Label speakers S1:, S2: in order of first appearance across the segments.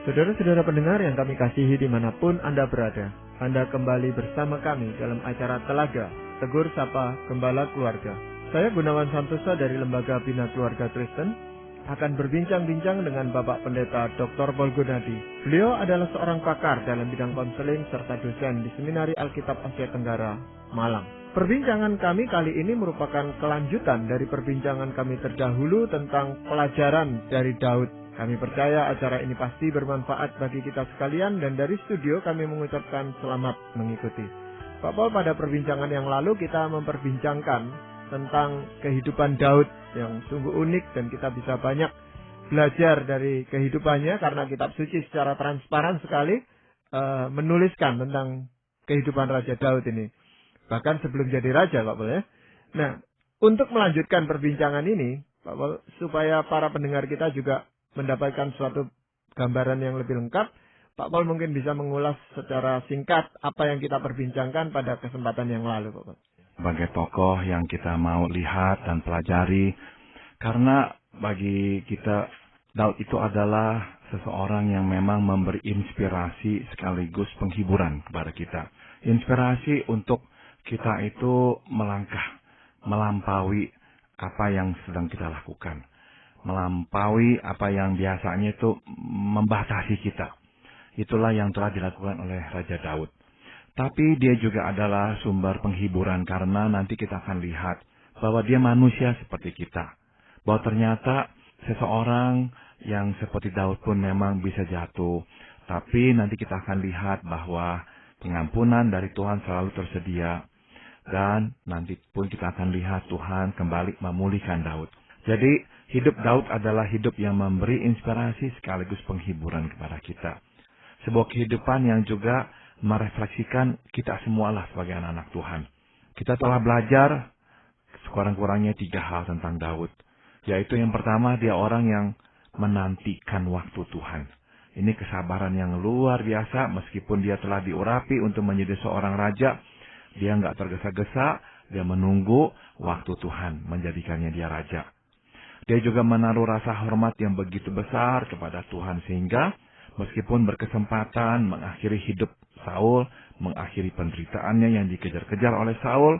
S1: Saudara-saudara pendengar yang kami kasihi dimanapun Anda berada, Anda kembali bersama kami dalam acara Telaga, Tegur Sapa Gembala Keluarga. Saya Gunawan Santosa dari Lembaga Bina Keluarga Kristen akan berbincang-bincang dengan Bapak Pendeta Dr. Paul Gunadi. Beliau adalah seorang pakar dalam bidang konseling serta dosen di Seminari Alkitab Asia Tenggara, Malang. Perbincangan kami kali ini merupakan kelanjutan dari perbincangan kami terdahulu tentang pelajaran dari Daud. Kami percaya acara ini pasti bermanfaat bagi kita sekalian dan dari studio kami mengucapkan selamat mengikuti. Pak Paul, pada perbincangan yang lalu kita memperbincangkan tentang kehidupan Daud yang sungguh unik dan kita bisa banyak belajar dari kehidupannya karena kitab suci secara transparan sekali menuliskan tentang kehidupan Raja Daud ini. Bahkan sebelum jadi raja, Pak Paul ya. Nah, untuk melanjutkan perbincangan ini, Pak Paul, supaya para pendengar kita juga mendapatkan suatu gambaran yang lebih lengkap, Pak Paul mungkin bisa mengulas secara singkat apa yang kita perbincangkan pada kesempatan yang lalu, Pak Paul.
S2: Sebagai tokoh yang kita mau lihat dan pelajari, karena bagi kita Daud itu adalah seseorang yang memang memberi inspirasi sekaligus penghiburan kepada kita. Inspirasi untuk kita itu melangkah, melampaui apa yang sedang kita lakukan. Melampaui apa yang biasanya itu membatasi kita. Itulah yang telah dilakukan oleh Raja Daud. Tapi dia juga adalah sumber penghiburan karena nanti kita akan lihat bahwa dia manusia seperti kita. Bahwa ternyata seseorang yang seperti Daud pun memang bisa jatuh. Tapi nanti kita akan lihat bahwa pengampunan dari Tuhan selalu tersedia. Dan nanti pun kita akan lihat Tuhan kembali memulihkan Daud. Jadi hidup Daud adalah hidup yang memberi inspirasi sekaligus penghiburan kepada kita. Sebuah kehidupan yang juga merefleksikan kita semualah sebagai anak-anak Tuhan. Kita telah belajar sekurang-kurangnya 3 hal tentang Daud. Yaitu yang pertama, dia orang yang menantikan waktu Tuhan. Ini kesabaran yang luar biasa meskipun dia telah diurapi untuk menjadi seorang raja. Dia nggak tergesa-gesa, dia menunggu waktu Tuhan menjadikannya dia raja. Dia juga menaruh rasa hormat yang begitu besar kepada Tuhan sehingga meskipun berkesempatan mengakhiri hidup Saul, mengakhiri penderitaannya yang dikejar-kejar oleh Saul,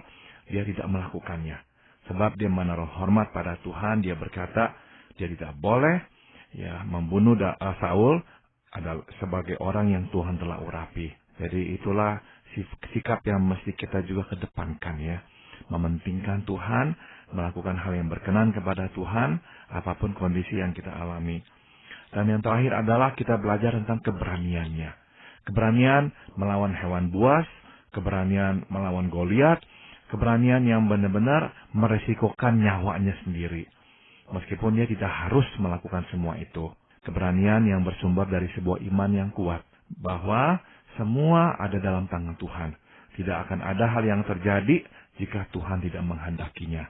S2: dia tidak melakukannya. Sebab dia menaruh hormat pada Tuhan, dia berkata dia tidak boleh membunuh Saul adalah sebagai orang yang Tuhan telah urapi. Jadi itulah sikap yang mesti kita juga kedepankan ya. Mementingkan Tuhan, melakukan hal yang berkenan kepada Tuhan, apapun kondisi yang kita alami. Dan yang terakhir adalah kita belajar tentang keberaniannya. Keberanian melawan hewan buas, keberanian melawan Goliat, keberanian yang benar-benar meresikokan nyawanya sendiri. Meskipun dia tidak harus melakukan semua itu. Keberanian yang bersumber dari sebuah iman yang kuat. Bahwa semua ada dalam tangan Tuhan. Tidak akan ada hal yang terjadi jika Tuhan tidak menghendakinya.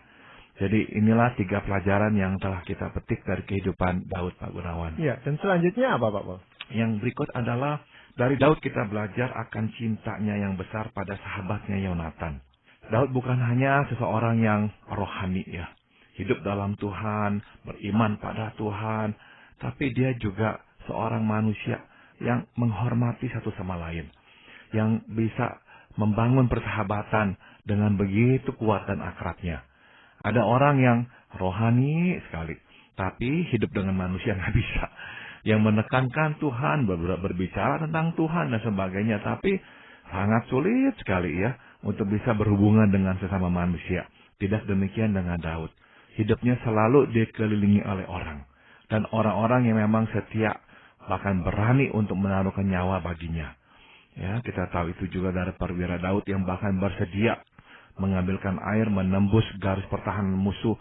S2: Jadi inilah 3 pelajaran yang telah kita petik dari kehidupan Daud, Pak Gunawan.
S1: Ya, dan selanjutnya apa, Pak Paul?
S2: Yang berikut adalah dari Daud kita belajar akan cintanya yang besar pada sahabatnya Yonatan. Daud bukan hanya seseorang yang rohani ya. Hidup dalam Tuhan, beriman pada Tuhan. Tapi dia juga seorang manusia yang menghormati satu sama lain. Yang bisa membangun persahabatan dengan begitu kuat dan akrabnya. Ada orang yang rohani sekali, tapi hidup dengan manusia nggak bisa. Yang menekankan Tuhan, berbicara tentang Tuhan dan sebagainya, tapi sangat sulit sekali ya untuk bisa berhubungan dengan sesama manusia. Tidak demikian dengan Daud. Hidupnya selalu dikelilingi oleh orang. Dan orang-orang yang memang setia, bahkan berani untuk menaruhkan nyawa baginya. Ya, kita tahu itu juga dari perwira Daud yang bahkan bersedia mengambilkan air, menembus garis pertahanan musuh,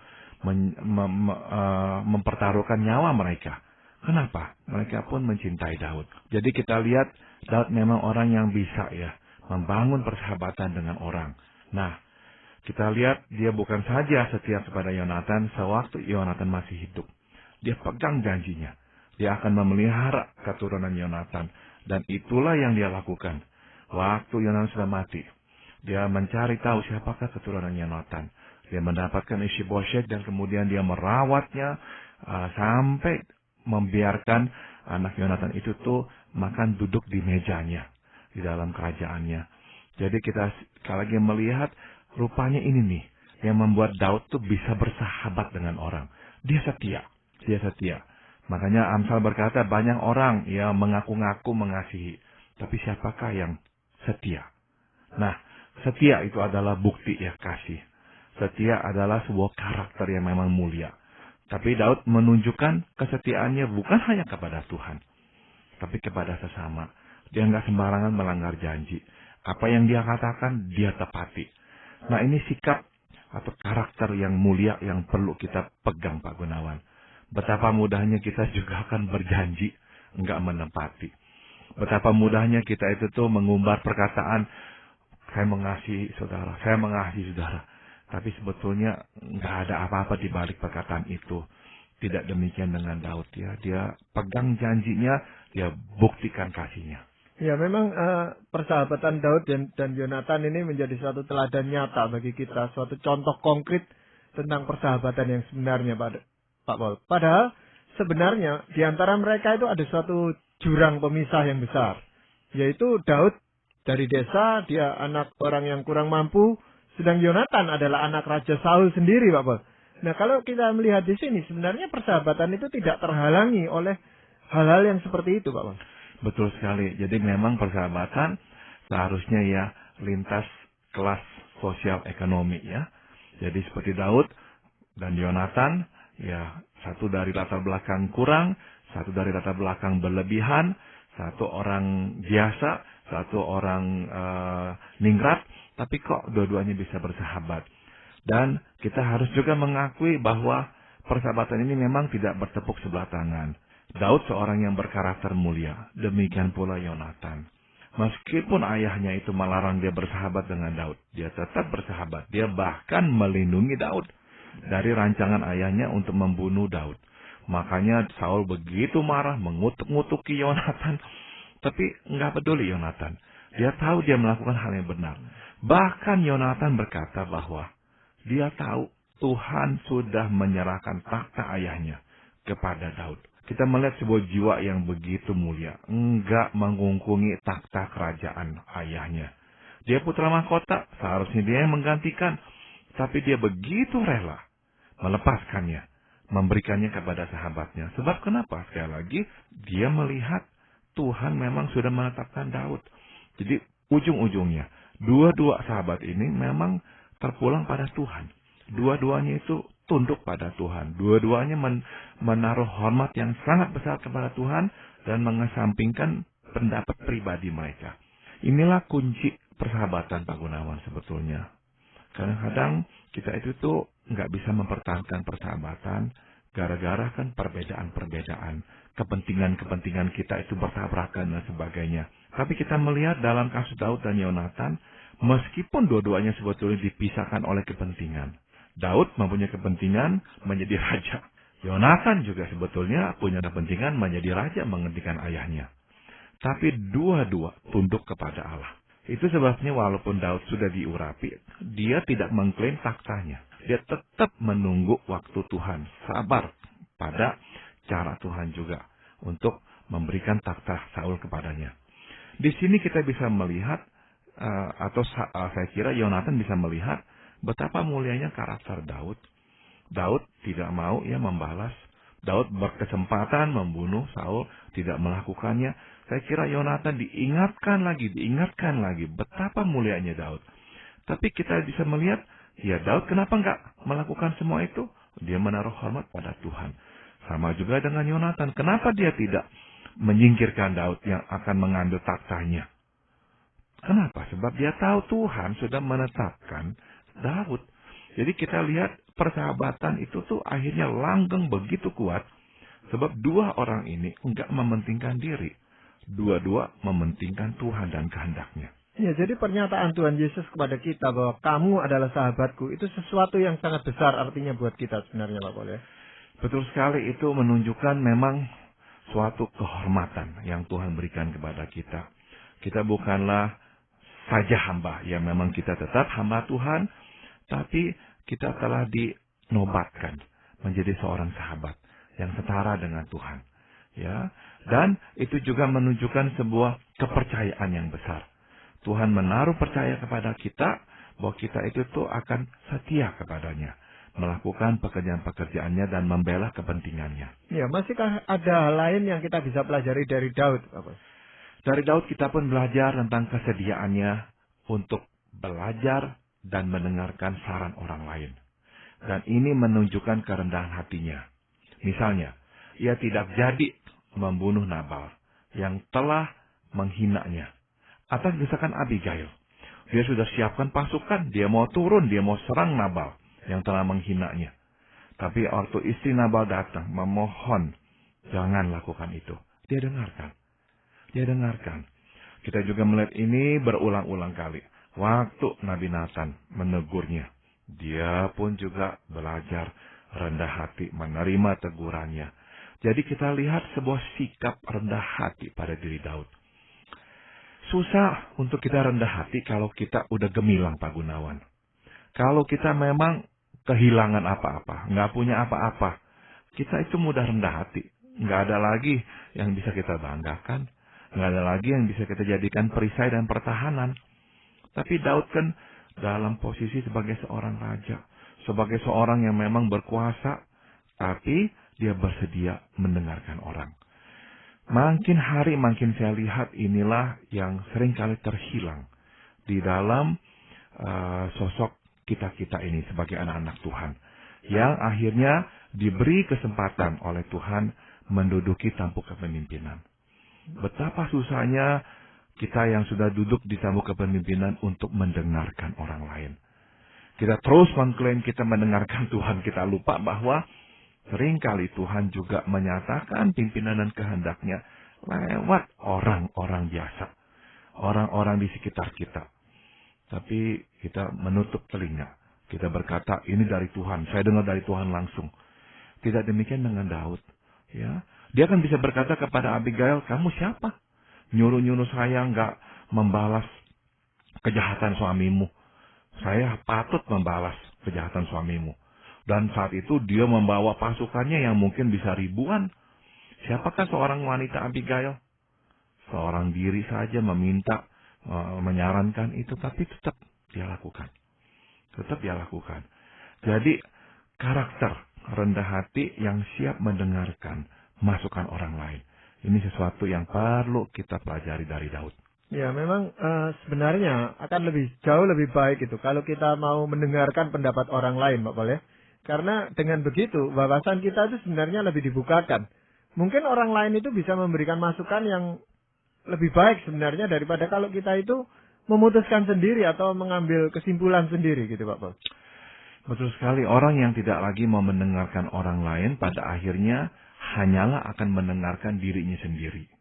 S2: mempertaruhkan nyawa mereka. Kenapa? Mereka pun mencintai Daud. Jadi kita lihat Daud memang orang yang bisa ya membangun persahabatan dengan orang. Nah, kita lihat dia bukan saja setia kepada Yonatan sewaktu Yonatan masih hidup. Dia pegang janjinya. Dia akan memelihara keturunan Yonatan. Dan itulah yang dia lakukan. Waktu Yonatan sudah mati, dia mencari tahu siapakah keturunan Yonatan. Dia mendapatkan Ishibosheth dan kemudian dia merawatnya sampai membiarkan anak Yonatan itu tuh makan duduk di mejanya di dalam kerajaannya. Jadi kita sekali lagi melihat rupanya ini nih yang membuat Daud tuh bisa bersahabat dengan orang. Dia setia, dia setia. Makanya Amsal berkata banyak orang yang mengaku-ngaku mengasihi, tapi siapakah yang setia? Nah, setia itu adalah bukti ya kasih. Setia adalah sebuah karakter yang memang mulia. Tapi Daud menunjukkan kesetiaannya bukan hanya kepada Tuhan, tapi kepada sesama. Dia nggak sembarangan melanggar janji. Apa yang dia katakan, dia tepati. Nah, ini sikap atau karakter yang mulia yang perlu kita pegang, Pak Gunawan. Betapa mudahnya kita juga akan berjanji, nggak menepati. Betapa mudahnya kita itu tuh mengumbar perkataan, saya mengasihi saudara, saya mengasihi saudara. Tapi sebetulnya nggak ada apa-apa di balik perkataan itu. Tidak demikian dengan Daud ya. Dia pegang janjinya, dia buktikan kasihnya.
S1: Ya memang persahabatan Daud dan Yonatan ini menjadi suatu teladan nyata bagi kita. Suatu contoh konkret tentang persahabatan yang sebenarnya Pak Paul. Padahal sebenarnya di antara mereka itu ada suatu jurang pemisah yang besar. Yaitu Daud dari desa, dia anak orang yang kurang mampu. Sedang Yonatan adalah anak Raja Saul sendiri, Pak Paul. Nah, kalau kita melihat di sini, sebenarnya persahabatan itu tidak terhalangi oleh hal-hal yang seperti itu, Pak Paul.
S2: Betul sekali. Jadi memang persahabatan seharusnya ya lintas kelas sosial ekonomi ya. Jadi seperti Daud dan Yonatan, ya satu dari latar belakang kurang, satu dari latar belakang berlebihan, satu orang biasa, satu orang ningrat. Tapi kok dua-duanya bisa bersahabat. Dan kita harus juga mengakui bahwa persahabatan ini memang tidak bertepuk sebelah tangan. Daud seorang yang berkarakter mulia. Demikian pula Yonatan. Meskipun ayahnya itu melarang dia bersahabat dengan Daud, dia tetap bersahabat. Dia bahkan melindungi Daud dari rancangan ayahnya untuk membunuh Daud. Makanya Saul begitu marah mengutuk-ngutuki Yonatan. Tapi nggak peduli Yonatan. Dia tahu dia melakukan hal yang benar. Bahkan Yonatan berkata bahwa dia tahu Tuhan sudah menyerahkan takhta ayahnya kepada Daud. Kita melihat sebuah jiwa yang begitu mulia. Enggak mengungkungi takhta kerajaan ayahnya. Dia putra mahkota, seharusnya dia yang menggantikan. Tapi dia begitu rela melepaskannya, memberikannya kepada sahabatnya. Sebab kenapa? Sekali lagi, dia melihat Tuhan memang sudah menetapkan Daud. Jadi ujung-ujungnya, dua-dua sahabat ini memang terpulang pada Tuhan. Dua-duanya itu tunduk pada Tuhan. Dua-duanya menaruh hormat yang sangat besar kepada Tuhan dan mengesampingkan pendapat pribadi mereka. Inilah kunci persahabatan Pak Gunawan sebetulnya. Kadang-kadang kita itu tuh nggak bisa mempertahankan persahabatan gara-gara kan perbedaan-perbedaan. Kepentingan-kepentingan kita itu bertabrakan dan sebagainya. Tapi kita melihat dalam kasus Daud dan Yonatan, meskipun dua-duanya sebetulnya dipisahkan oleh kepentingan. Daud mempunyai kepentingan menjadi raja. Yonatan juga sebetulnya punya kepentingan menjadi raja menggantikan ayahnya. Tapi dua-dua tunduk kepada Allah. Itu sebabnya walaupun Daud sudah diurapi, dia tidak mengklaim taktanya. Dia tetap menunggu waktu Tuhan. Sabar pada cara Tuhan juga untuk memberikan takhta Saul kepadanya. Di sini kita bisa melihat, atau saya kira Yonatan bisa melihat betapa mulianya karakter Daud. Daud tidak mau membalas. Daud berkesempatan membunuh Saul, tidak melakukannya. Saya kira Yonatan diingatkan lagi betapa mulianya Daud. Tapi kita bisa melihat, ya Daud kenapa enggak melakukan semua itu? Dia menaruh hormat pada Tuhan. Sama juga dengan Yonatan. Kenapa dia tidak menyingkirkan Daud yang akan mengambil taktanya? Kenapa? Sebab dia tahu Tuhan sudah menetapkan Daud. Jadi kita lihat persahabatan itu tuh akhirnya langgeng begitu kuat. Sebab dua orang ini enggak mementingkan diri. Dua-dua mementingkan Tuhan dan kehendaknya.
S1: Ya, jadi pernyataan Tuhan Yesus kepada kita bahwa kamu adalah sahabatku, itu sesuatu yang sangat besar artinya buat kita sebenarnya Pak Paul ya.
S2: Betul sekali, itu menunjukkan memang suatu kehormatan yang Tuhan berikan kepada kita. Kita bukanlah saja hamba, ya memang kita tetap hamba Tuhan, tapi kita telah dinobatkan menjadi seorang sahabat yang setara dengan Tuhan. Ya, dan itu juga menunjukkan sebuah kepercayaan yang besar. Tuhan menaruh percaya kepada kita bahwa kita itu tuh akan setia kepadanya, melakukan pekerjaan-pekerjaannya dan membela kepentingannya.
S1: Ya, masihkah ada hal lain yang kita bisa pelajari dari Daud, Bapak?
S2: Dari Daud kita pun belajar tentang kesediaannya untuk belajar dan mendengarkan saran orang lain. Dan ini menunjukkan kerendahan hatinya. Misalnya, ia tidak jadi membunuh Nabal yang telah menghinanya. Atas desakan Abigail, dia sudah siapkan pasukan, dia mau turun, dia mau serang Nabal yang telah menghinanya. Tapi waktu istri Nabal datang memohon, jangan lakukan itu. Dia dengarkan. Dia dengarkan. Kita juga melihat ini berulang-ulang kali. Waktu Nabi Nathan menegurnya, dia pun juga belajar rendah hati menerima tegurannya. Jadi kita lihat sebuah sikap rendah hati pada diri Daud. Susah untuk kita rendah hati kalau kita udah gemilang, Pak Gunawan. Kalau kita memang kehilangan apa-apa, nggak punya apa-apa, kita itu mudah rendah hati. Nggak ada lagi yang bisa kita banggakan. Nggak ada lagi yang bisa kita jadikan perisai dan pertahanan. Tapi Daud kan dalam posisi sebagai seorang raja. Sebagai seorang yang memang berkuasa. Tapi dia bersedia mendengarkan orang. Makin hari makin saya lihat inilah yang seringkali terhilang di dalam sosok kita-kita ini sebagai anak-anak Tuhan. Yang akhirnya diberi kesempatan oleh Tuhan menduduki tampuk kepemimpinan. Betapa susahnya kita yang sudah duduk di tampuk kepemimpinan untuk mendengarkan orang lain. Kita terus mengklaim kita mendengarkan Tuhan, kita lupa bahwa seringkali Tuhan juga menyatakan pimpinan dan kehendaknya lewat orang-orang biasa. Orang-orang di sekitar kita. Tapi kita menutup telinga. Kita berkata, ini dari Tuhan. Saya dengar dari Tuhan langsung. Tidak demikian dengan Daud. Ya, dia kan bisa berkata kepada Abigail, kamu siapa? Nyuruh-nyuruh saya nggak membalas kejahatan suamimu. Saya patut membalas kejahatan suamimu. Dan saat itu dia membawa pasukannya yang mungkin bisa ribuan. Siapakah seorang wanita Abigail? Seorang diri saja meminta, menyarankan itu, tapi tetap dia lakukan. Tetap dia lakukan. Jadi karakter rendah hati yang siap mendengarkan masukan orang lain. Ini sesuatu yang perlu kita pelajari dari Daud.
S1: Ya, memang sebenarnya akan jauh lebih baik itu kalau kita mau mendengarkan pendapat orang lain, Pak Paul ya. Karena dengan begitu, wawasan kita itu sebenarnya lebih dibukakan. Mungkin orang lain itu bisa memberikan masukan yang lebih baik sebenarnya daripada kalau kita itu memutuskan sendiri atau mengambil kesimpulan sendiri gitu, Pak Paul.
S2: Betul sekali, orang yang tidak lagi mau mendengarkan orang lain pada akhirnya hanyalah akan mendengarkan dirinya sendiri.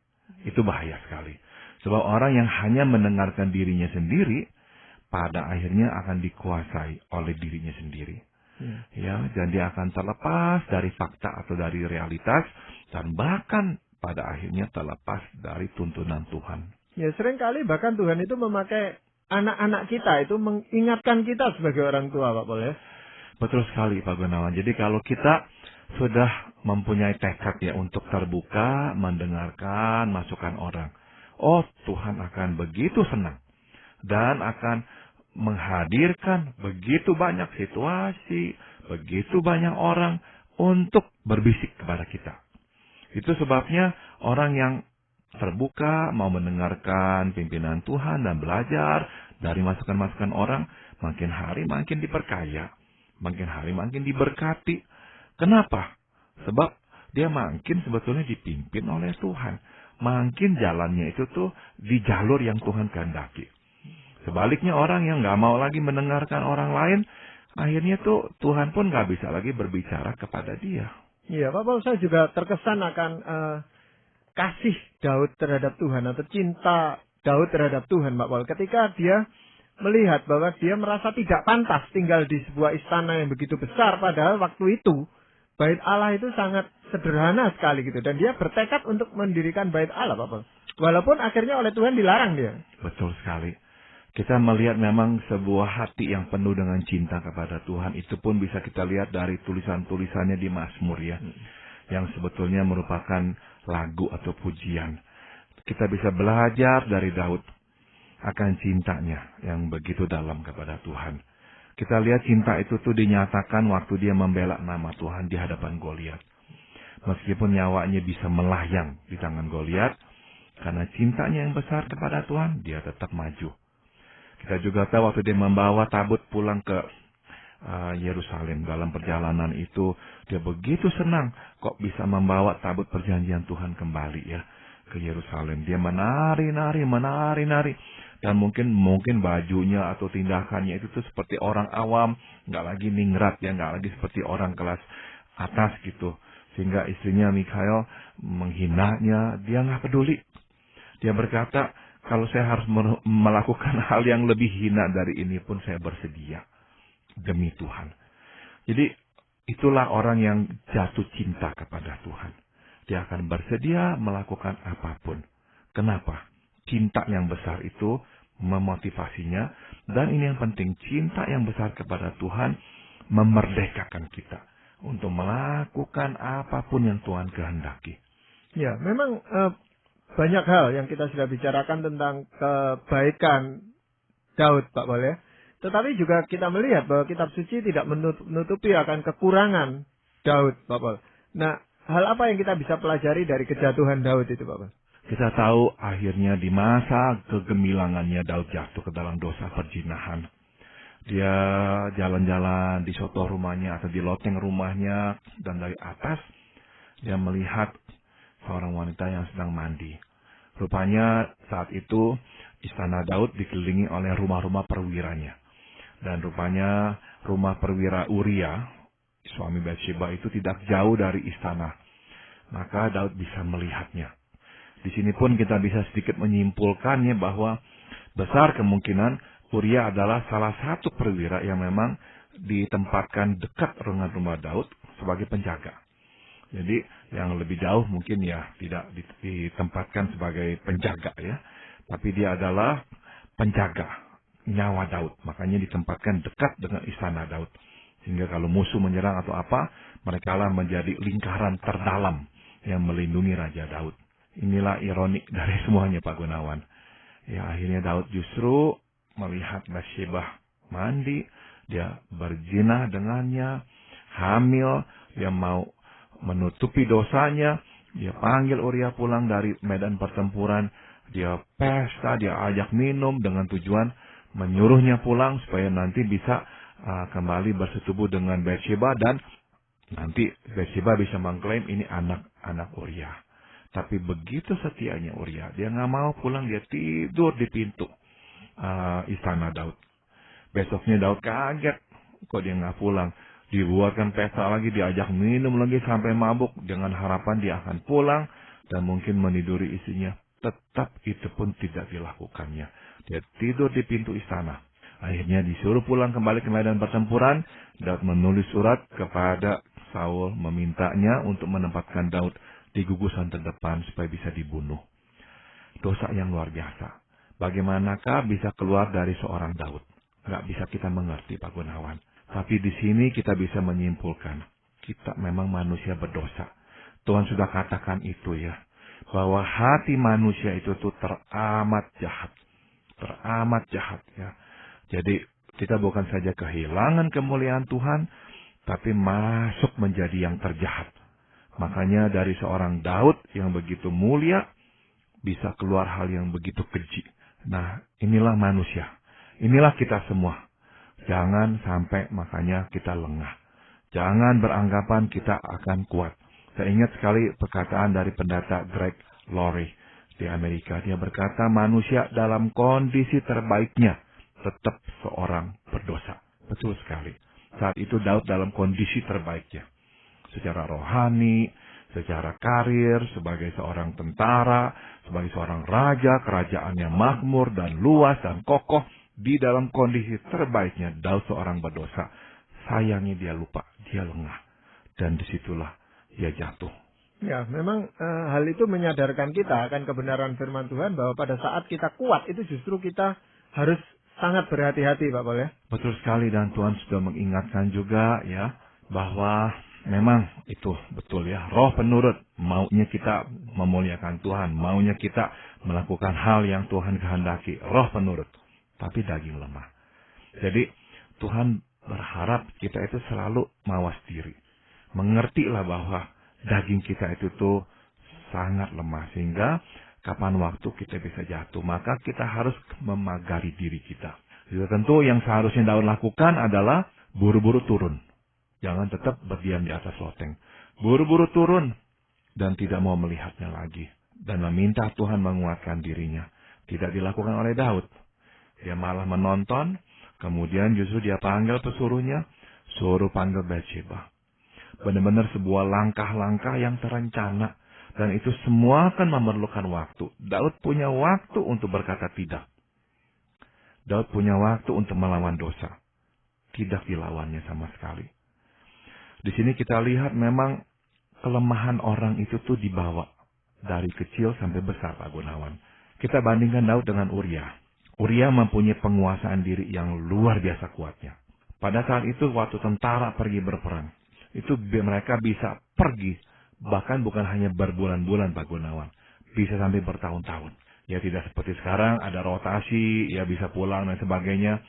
S2: Itu bahaya sekali. Sebab orang yang hanya mendengarkan dirinya sendiri, pada akhirnya akan dikuasai oleh dirinya sendiri. Ya, dan dia akan terlepas dari fakta atau dari realitas, dan bahkan pada akhirnya terlepas dari tuntunan Tuhan.
S1: Ya, seringkali bahkan Tuhan itu memakai anak-anak kita itu mengingatkan kita sebagai orang tua, Pak Paul ya.
S2: Betul sekali, Pak Gunawan. Jadi kalau kita sudah mempunyai tekad ya untuk terbuka, mendengarkan masukan orang, oh Tuhan akan begitu senang dan akan menghadirkan begitu banyak situasi, begitu banyak orang untuk berbisik kepada kita. Itu sebabnya orang yang terbuka, mau mendengarkan pimpinan Tuhan dan belajar dari masukan-masukan orang, makin hari makin diperkaya, makin hari makin diberkati. Kenapa? Sebab dia makin sebetulnya dipimpin oleh Tuhan. Makin jalannya itu tuh di jalur yang Tuhan kehendaki. Sebaliknya orang yang nggak mau lagi mendengarkan orang lain, akhirnya tuh Tuhan pun nggak bisa lagi berbicara kepada dia.
S1: Iya, Pak Paul, saya juga terkesan akan kasih Daud terhadap Tuhan atau cinta Daud terhadap Tuhan, Pak Paul. Ketika dia melihat bahwa dia merasa tidak pantas tinggal di sebuah istana yang begitu besar, padahal waktu itu Bait Allah itu sangat sederhana sekali gitu. Dan dia bertekad untuk mendirikan Bait Allah, Pak Paul. Walaupun akhirnya oleh Tuhan dilarang dia.
S2: Betul sekali. Kita melihat memang sebuah hati yang penuh dengan cinta kepada Tuhan. Itu pun bisa kita lihat dari tulisan-tulisannya di Mazmur ya. yang sebetulnya merupakan lagu atau pujian. Kita bisa belajar dari Daud akan cintanya yang begitu dalam kepada Tuhan. Kita lihat cinta itu tuh dinyatakan waktu dia membela nama Tuhan di hadapan Goliat. Meskipun nyawanya bisa melayang di tangan Goliat, karena cintanya yang besar kepada Tuhan, dia tetap maju. Kita juga tahu waktu dia membawa tabut pulang ke Yerusalem. Dalam perjalanan itu, dia begitu senang kok bisa membawa tabut perjanjian Tuhan kembali ya ke Yerusalem. Dia menari-nari. Dan mungkin bajunya atau tindakannya itu tuh seperti orang awam, nggak lagi ningrat ya, nggak lagi seperti orang kelas atas gitu. Sehingga istrinya Mikhail menghinanya, dia nggak peduli. Dia berkata, kalau saya harus melakukan hal yang lebih hina dari ini pun saya bersedia demi Tuhan. Jadi itulah orang yang jatuh cinta kepada Tuhan. Dia akan bersedia melakukan apapun. Kenapa? Cinta yang besar itu memotivasinya. Dan ini yang penting, cinta yang besar kepada Tuhan memerdekakan kita untuk melakukan apapun yang Tuhan kehendaki.
S1: Ya, memang banyak hal yang kita sudah bicarakan tentang kebaikan Daud, Pak Paul ya. Tetapi juga kita melihat bahwa kitab suci tidak menutupi akan kekurangan Daud, Pak Paul. Nah, hal apa yang kita bisa pelajari dari kejatuhan Daud itu, Pak Paul?
S2: Kita tahu akhirnya di masa kegemilangannya Daud jatuh ke dalam dosa perzinahan. Dia jalan-jalan di sotoh rumahnya atau di loteng rumahnya, dan dari atas dia melihat seorang wanita yang sedang mandi. Rupanya saat itu istana Daud dikelilingi oleh rumah-rumah perwiranya. Dan rupanya rumah perwira Uria, suami Batsheba itu tidak jauh dari istana. Maka Daud bisa melihatnya. Di sini pun kita bisa sedikit menyimpulkannya bahwa besar kemungkinan Uria adalah salah satu perwira yang memang ditempatkan dekat dengan rumah Daud sebagai penjaga. Jadi yang lebih jauh mungkin ya tidak ditempatkan sebagai penjaga ya. Tapi dia adalah penjaga nyawa Daud. Makanya ditempatkan dekat dengan istana Daud. Sehingga kalau musuh menyerang atau apa, mereka lah menjadi lingkaran terdalam yang melindungi Raja Daud. Inilah ironik dari semuanya, Pak Gunawan. Ya, akhirnya Daud justru melihat Batsheba mandi, dia berzina dengannya, hamil, dia mau menutupi dosanya, dia panggil Uria pulang dari medan pertempuran, dia pesta, dia ajak minum dengan tujuan menyuruhnya pulang supaya nanti bisa kembali bersetubuh dengan Batsheba dan nanti Batsheba bisa mengklaim ini anak Uria. Tapi begitu setianya Uria, dia nggak mau pulang, dia tidur di pintu istana Daud. Besoknya Daud kaget, kok dia nggak pulang. Dibuatkan pesta lagi, diajak minum lagi sampai mabuk dengan harapan dia akan pulang dan mungkin meniduri istrinya. Tetap itu pun tidak dilakukannya. Dia tidur di pintu istana. Akhirnya disuruh pulang kembali ke medan pertempuran. Daud menulis surat kepada Saul memintanya untuk menempatkan Daud di gugusan terdepan supaya bisa dibunuh. Dosa yang luar biasa. Bagaimanakah bisa keluar dari seorang Daud? Nggak bisa kita mengerti, Pak Gunawan. Tapi di sini kita bisa menyimpulkan, kita memang manusia berdosa. Tuhan sudah katakan itu ya, bahwa hati manusia itu tuh teramat jahat. Teramat jahat ya. Jadi kita bukan saja kehilangan kemuliaan Tuhan, tapi masuk menjadi yang terjahat. Makanya dari seorang Daud yang begitu mulia, bisa keluar hal yang begitu keji. Nah, inilah manusia. Inilah kita semua. Jangan sampai makanya kita lengah. Jangan beranggapan kita akan kuat. Saya ingat sekali perkataan dari pendeta Greg Laurie di Amerika. Dia berkata, manusia dalam kondisi terbaiknya tetap seorang berdosa. Betul sekali. Saat itu Daud dalam kondisi terbaiknya. Secara rohani, secara karir, sebagai seorang tentara, sebagai seorang raja, kerajaannya makmur dan luas dan kokoh, di dalam kondisi terbaiknya Daud seorang berdosa. Sayangnya dia lupa, dia lengah. Dan disitulah dia jatuh.
S1: Ya, memang hal itu menyadarkan kita akan kebenaran firman Tuhan bahwa pada saat kita kuat itu justru kita harus sangat berhati-hati, Pak Paul ya.
S2: Betul sekali, dan Tuhan sudah mengingatkan juga ya bahwa Memang itu betul ya. Roh penurut, maunya kita memuliakan Tuhan, maunya kita melakukan hal yang Tuhan kehendaki. Roh penurut, tapi daging lemah. Jadi Tuhan berharap kita itu selalu mawas diri. Mengertilah bahwa daging kita itu tuh sangat lemah, sehingga kapan waktu kita bisa jatuh, maka kita harus memagari diri kita. Jadi tentu yang seharusnya Daud lakukan adalah buru-buru turun. Jangan tetap berdiam di atas loteng. Buru-buru turun dan tidak mau melihatnya lagi. Dan meminta Tuhan menguatkan dirinya. Tidak dilakukan oleh Daud. Dia malah menonton. Kemudian justru dia panggil pesuruhnya. Suruh panggil Batsheba. Benar-benar sebuah langkah-langkah yang terencana. Dan itu semua akan memerlukan waktu. Daud punya waktu untuk berkata tidak. Daud punya waktu untuk melawan dosa. Tidak dilawannya sama sekali. Di sini kita lihat memang kelemahan orang itu tuh dibawa dari kecil sampai besar, Pak Gunawan. Kita bandingkan Daud dengan Uria. Uria mempunyai penguasaan diri yang luar biasa kuatnya. Pada saat itu waktu tentara pergi berperang, itu mereka bisa pergi, bahkan bukan hanya berbulan-bulan, Pak Gunawan. Bisa sampai bertahun-tahun. Ya tidak seperti sekarang, ada rotasi, ya bisa pulang dan sebagainya.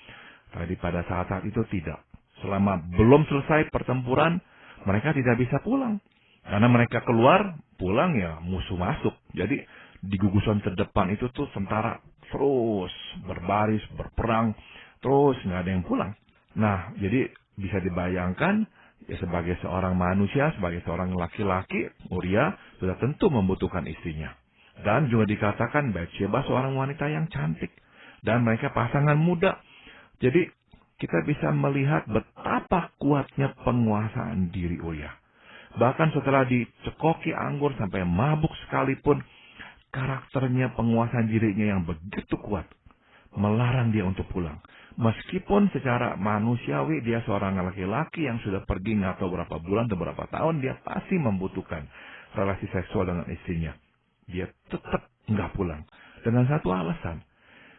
S2: Tadi pada saat-saat itu tidak. Selama belum selesai pertempuran, mereka tidak bisa pulang. Karena mereka keluar, pulang ya musuh masuk. Jadi di gugusan terdepan itu tuh tentara terus berbaris, berperang, terus nggak ada yang pulang. Nah, jadi bisa dibayangkan, ya sebagai seorang manusia, sebagai seorang laki-laki, Uria sudah tentu membutuhkan istrinya. Dan juga dikatakan Batsheba seorang wanita yang cantik. Dan mereka pasangan muda. Jadi kita bisa melihat betapa kuatnya penguasaan diri Uria. Bahkan setelah dicekoki anggur sampai mabuk sekalipun, karakternya, penguasaan dirinya yang begitu kuat, melarang dia untuk pulang. Meskipun secara manusiawi dia seorang laki-laki yang sudah pergi nggak tahu berapa bulan atau berapa tahun, dia pasti membutuhkan relasi seksual dengan istrinya. Dia tetap nggak pulang. Dengan satu alasan,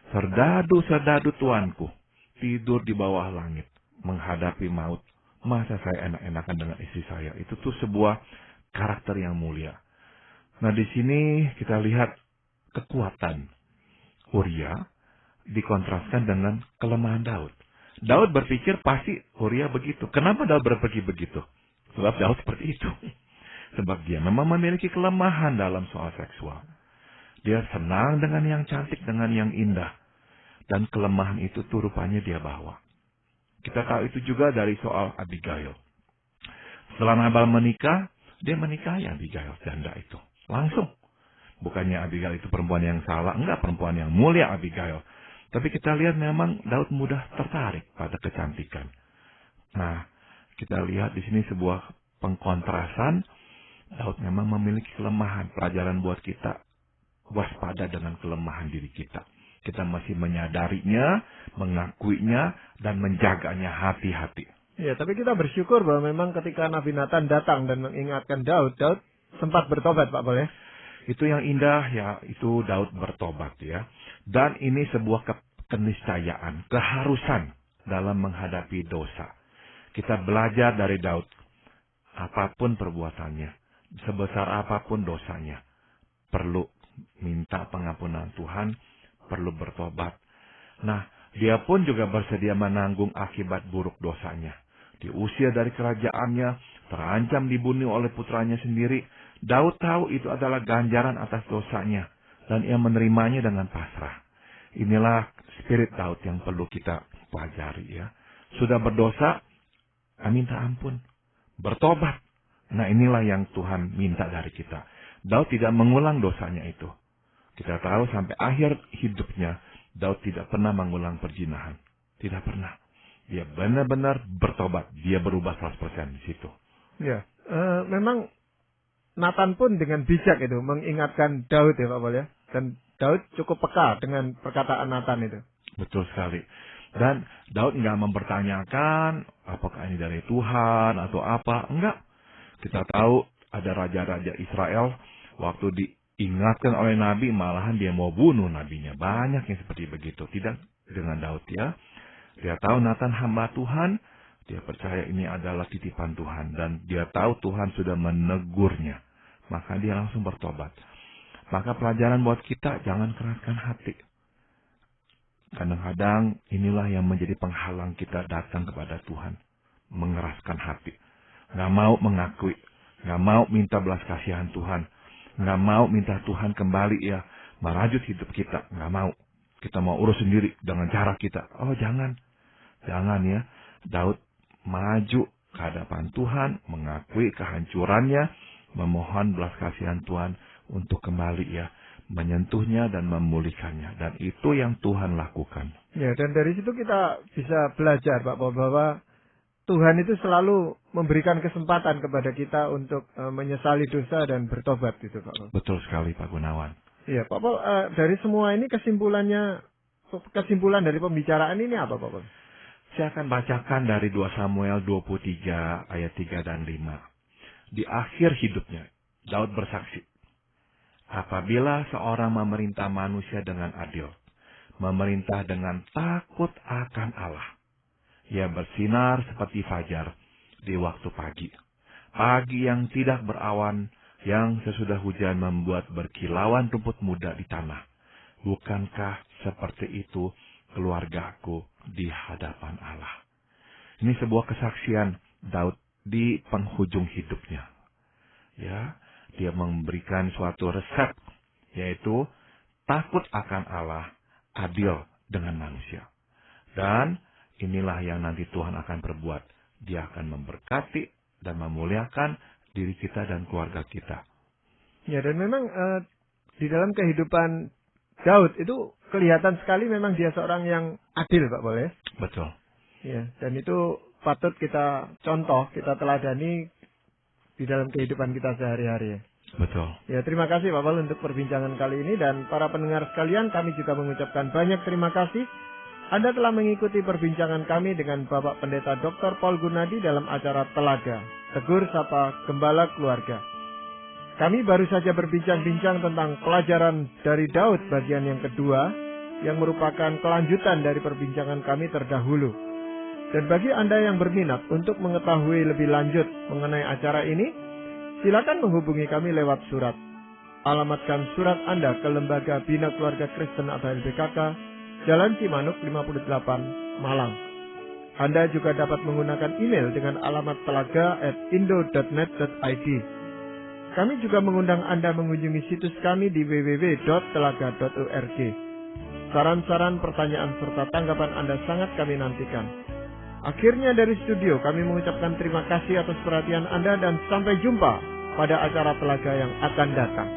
S2: serdadu-serdadu tuanku, tidur di bawah langit, menghadapi maut. Masa saya enak-enakan dengan istri saya? Itu tuh sebuah karakter yang mulia. Nah di sini kita lihat kekuatan Uria dikontraskan dengan kelemahan Daud. Daud berpikir pasti Uria begitu. Kenapa Daud berpikir begitu? Sebab Daud seperti itu. Sebab dia memang memiliki kelemahan dalam soal seksual. Dia senang dengan yang cantik, dengan yang indah. Dan kelemahan itu tuh rupanya dia bawa. Kita tahu itu juga dari soal Abigail. Setelah Nabal menikah, dia menikahi Abigail, janda itu. Langsung. Bukannya Abigail itu perempuan yang salah, enggak, perempuan yang mulia Abigail. Tapi kita lihat memang Daud mudah tertarik pada kecantikan. Nah, kita lihat di sini sebuah pengkontrasan. Daud memang memiliki kelemahan. Pelajaran buat kita, waspada dengan kelemahan diri kita. Kita masih menyadarinya, mengakuinya, dan menjaganya hati-hati.
S1: Ya, tapi kita bersyukur bahwa memang ketika Nabi Nathan datang dan mengingatkan Daud, Daud sempat bertobat, Pak Pol ya.
S2: Itu yang indah ya, itu Daud bertobat ya. Dan ini sebuah keniscayaan, keharusan dalam menghadapi dosa. Kita belajar dari Daud, apapun perbuatannya, sebesar apapun dosanya, perlu minta pengampunan Tuhan, perlu bertobat. Nah, dia pun juga bersedia menanggung akibat buruk dosanya. Diusir dari kerajaannya, terancam dibunuh oleh putranya sendiri. Daud tahu itu adalah ganjaran atas dosanya, dan ia menerimanya dengan pasrah. Inilah spirit Daud yang perlu kita pelajari ya. Sudah berdosa, minta ampun, bertobat. Nah inilah yang Tuhan minta dari kita. Daud tidak mengulang dosanya itu. Kita tahu sampai akhir hidupnya, Daud tidak pernah mengulang perzinahan. Tidak pernah. Dia benar-benar bertobat. Dia berubah 100% di situ.
S1: Ya, memang Nathan pun dengan bijak itu mengingatkan Daud ya Pak Pol ya. Dan Daud cukup peka dengan perkataan Nathan itu.
S2: Betul sekali. Dan Daud nggak mempertanyakan apakah ini dari Tuhan atau apa. Enggak. Kita tahu ada raja-raja Israel waktu diingatkan oleh Nabi, malahan dia mau bunuh nabinya. Banyak yang seperti begitu. Tidak dengan Daud ya. Dia tahu Nathan hamba Tuhan, Dia percaya ini adalah titipan Tuhan dan dia tahu Tuhan sudah menegurnya. Maka dia langsung bertobat. Maka pelajaran buat kita, jangan keraskan hati. Kadang-kadang inilah yang menjadi penghalang kita datang kepada Tuhan. Mengeraskan hati. Nggak mau mengakui. Nggak mau minta belas kasihan Tuhan. Nggak mau minta Tuhan kembali ya merajut hidup kita. Nggak mau. Kita mau urus sendiri dengan cara kita. Oh jangan. Jangan ya. Daud maju ke hadapan Tuhan. Mengakui kehancurannya. Memohon belas kasihan Tuhan untuk kembali ya. Menyentuhnya dan memulihkannya. Dan itu yang Tuhan lakukan.
S1: Ya, dan dari situ kita bisa belajar Pak Paul bahwa Tuhan itu selalu memberikan kesempatan kepada kita untuk menyesali dosa dan bertobat gitu Pak Paul.
S2: Betul sekali Pak Gunawan.
S1: Iya Pak Paul, dari semua ini kesimpulan dari pembicaraan ini apa Pak Paul?
S2: Saya akan bacakan dari 2 Samuel 23 ayat 3 dan 5. Di akhir hidupnya, Daud bersaksi, apabila seorang memerintah manusia dengan adil, memerintah dengan takut akan Allah, ia bersinar seperti fajar di waktu pagi. Pagi yang tidak berawan, yang sesudah hujan membuat berkilauan rumput muda di tanah. Bukankah seperti itu keluargaku di hadapan Allah? Ini sebuah kesaksian Daud di penghujung hidupnya. Ya, dia memberikan suatu resep, yaitu takut akan Allah, adil dengan manusia. Dan inilah yang nanti Tuhan akan perbuat. Dia akan memberkati dan memuliakan diri kita dan keluarga kita.
S1: Ya, dan memang di dalam kehidupan Daud itu kelihatan sekali memang dia seorang yang adil, Pak Paul ya.
S2: Betul.
S1: Ya, dan itu patut kita contoh, kita teladani di dalam kehidupan kita sehari-hari.
S2: Betul.
S1: Ya, terima kasih Pak Paul untuk perbincangan kali ini, dan para pendengar sekalian, kami juga mengucapkan banyak terima kasih. Anda telah mengikuti perbincangan kami dengan Bapak Pendeta Dr. Paul Gunadi dalam acara Telaga, Tegur Sapa Gembala Keluarga. Kami baru saja berbincang-bincang tentang pelajaran dari Daud bagian yang kedua, yang merupakan kelanjutan dari perbincangan kami terdahulu. Dan bagi Anda yang berminat untuk mengetahui lebih lanjut mengenai acara ini, silakan menghubungi kami lewat surat. Alamatkan surat Anda ke Lembaga Bina Keluarga Kristen atau LBKK, Jalan Cimanuk 58, Malang. Anda juga dapat menggunakan email dengan alamat telaga@indo.net.id. Kami juga mengundang Anda mengunjungi situs kami di www.telaga.org. Saran-saran, pertanyaan, serta tanggapan Anda sangat kami nantikan. Akhirnya dari studio kami mengucapkan terima kasih atas perhatian Anda dan sampai jumpa pada acara Telaga yang akan datang.